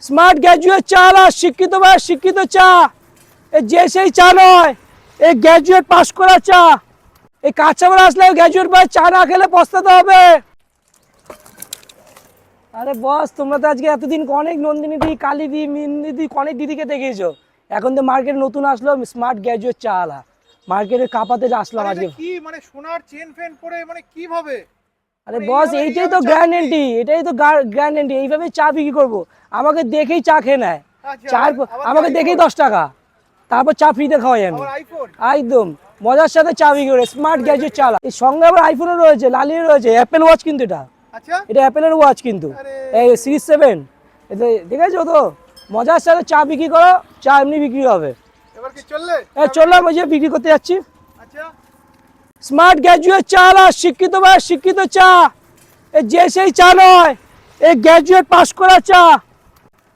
Smart graduate চা না, শিক্ষিত বা শিক্ষিত চা। এ যে সেই চা নয়, এই গ্র্যাজুয়েট পাস করা চা। এই কাঁচামাল আসলে গ্র্যাজুয়েট বা চা না খেলে পস্তাতে হবে। আরে বস, তোমরা তো আজকে এতদিন অনেক নন্দিনী দি, কালী দি, মিন্দি দি, অনেক দিদিকে দেখিয়েছো। এখন তো মার্কেটে নতুন আসলো স্মার্ট গ্র্যাজুয়েট চা আলা। মার্কেটে কাপাতে আসলাম আজকে। কি মানে সোনার চেন ফেন পরে মানে কিভাবে? আরে বস, এইটাই তো গ্যারান্টি, এটাই তো গ্যারান্টি। এইভাবে চা বিক্রি করবো। আমাকে দেখেই চা খেয়ে নেয়। চার আমাকে দেখেই 10 টাকা, তারপর চা ফ্রিতে খাওয়াই আমি। একদম মজার সাথে চা বিক্রি করে স্মার্ট গ্র্যাজুয়েট চা। এর সঙ্গে আবার আইফোনও রয়েছে, লালিও রয়েছে, অ্যাপেল ওয়াচ কিন্তু এটা। আচ্ছা, এটা অ্যাপেলের ওয়াচ কিন্তু, এই সিরিজ 7। এতে ঠিক আছে তো, মজার সাথে চা বিক্রি করো, চা এমনি বিক্রি হবে। এবার কি চললে? চললাম, ওই যে বিক্রি করতে যাচ্ছি। আচ্ছা, স্মার্ট গ্র্যাজুয়েট চা না, শিক্ষিত বা শিক্ষিত চা। এ যে সেই চা নয়, এই গ্র্যাজুয়েট পাস করা চা।